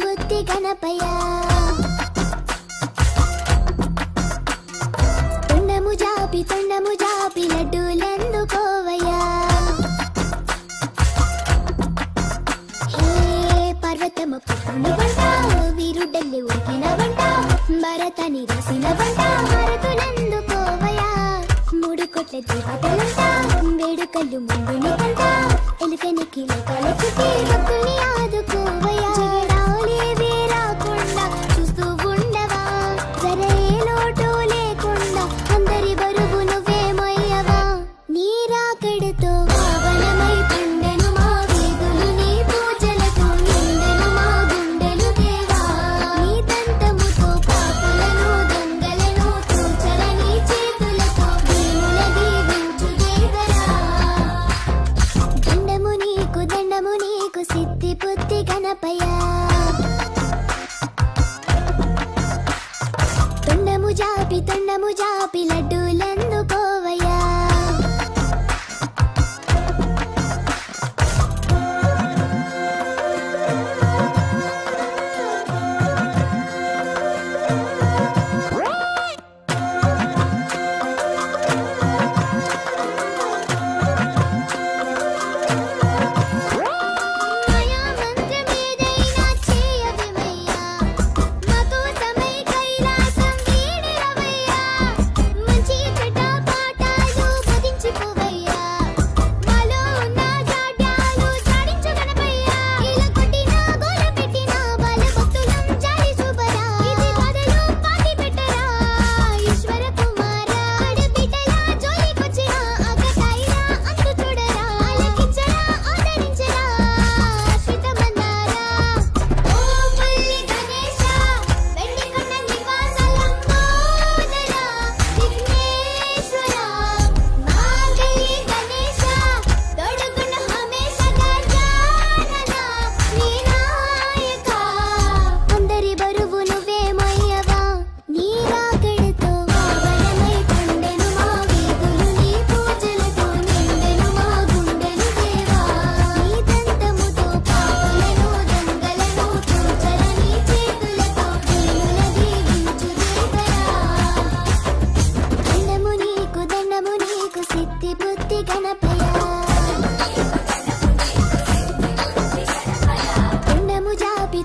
బుద్ధి గణపయ్య తొండము జాపి లడ్డూలెందుకోవయ్యా హే పర్వతము పుట్టుని వంట వీరుడల్లి ఉరికిన వంట భరతని రాసిన వంట హారతులెందుకోవయ్యా 3 కోట్ల దేవతలంట వేడుకలు ముందుని వంట ఎలుకనికి లోకాల చుట్టి భక్తుల్ని ఆదుకోవయ్యా జగడాలే వేరాకుండా చూస్తూ ఉండవా జరే లోటు లేకుండా అందరి బరువు నువ్వే మొయ్యవా నీరాకడితో పావనమై పండెను మా వీధులు నీ పూజలతో నిండెను మా గుండెలు దేవా నీ దంతముతో పాపులను దొంగలను తూచర నీ చేతులతో భీముల దీవించు దేవరా దండము నీకు సిద్ధి బుద్ధి గణపయ్య తొండము జాపి లడ్డూలెందుకోవయ్యా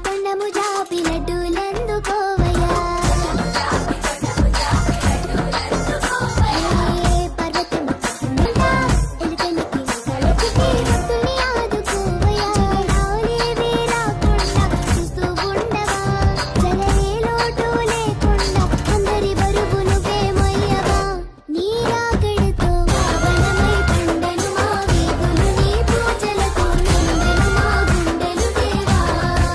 తొండము జాపి లడ్డూలెందుకోవయ్యా పర్వతము ఎలుకనికి లోకాల చుట్టి భక్తుల్ని ఆదుకోవయ్యా జగడాలే వేరాకుండా చూస్తూ ఉండవా జరే లోటు లేకుండా అందరి బరువు నువ్వే మొయ్యవా నీరాకడితో పావనమై పండెను మా వీధులు నీ పూజలతో నిండెను మా గుండెలు దేవా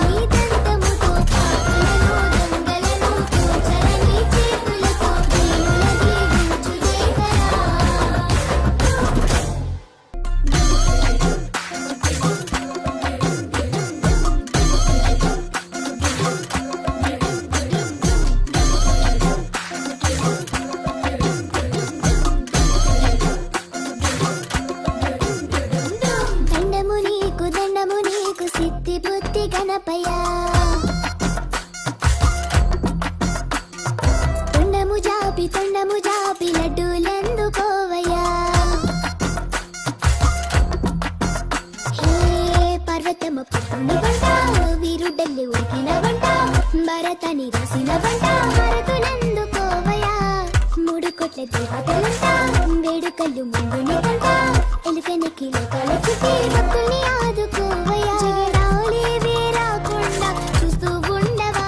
నీ దంతముతో పాపులను దొంగలను తూచర నీ చేతులతో భీముల దీవించు దేవరా దండము నీకు సిద్ధి బుద్ధి గణపయ్య తొండము జాపి లడ్డూలెందుకోవయ్యా హే పర్వతము పుట్టుని వంట వీరుడల్లి ఉరికిన వంట భరతని రాసిన వంట హారతులెందుకోవయ్యా 3 కోట్ల దేవతలంట వేడుకలు ముందుని వంట ఎలుకనికి లోకాల చుట్టి భక్తుల్ని ఆదుకోవయ్యా జగడాలే వేరాకుండా చూస్తూ ఉండవా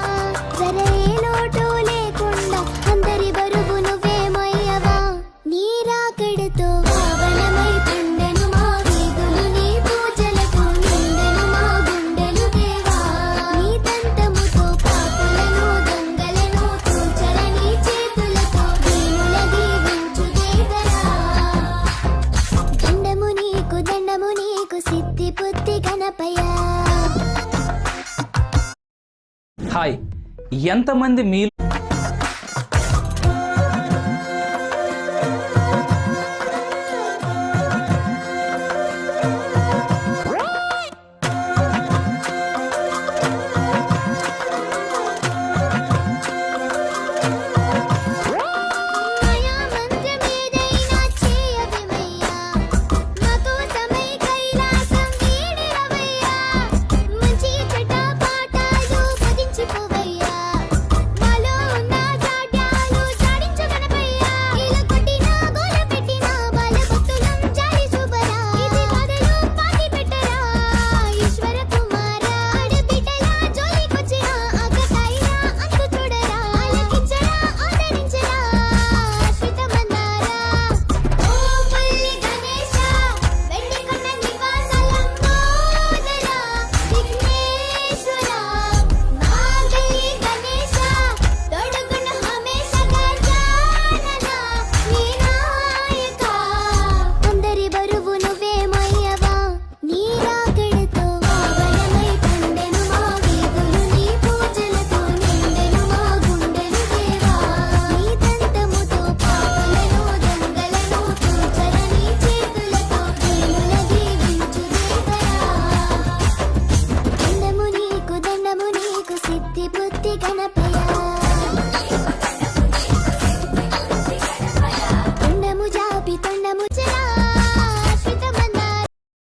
జరే లోటు లేకుండా అందరి బరువు నువ్వే మొయ్యవా నీరాకడితో పావనమై పండెను మా వీధులు నీ పూజలతో నిండెను మా గుండెలు దేవా నీ దంతముతో పాపులను దొంగలను తూచర నీ చేతులతో భీముల దీవించు దేవరా దండము నీకు సిద్ధి బుద్ధి గణపయ్య హాయ్ ఎంతమంది మీ గణపయ్య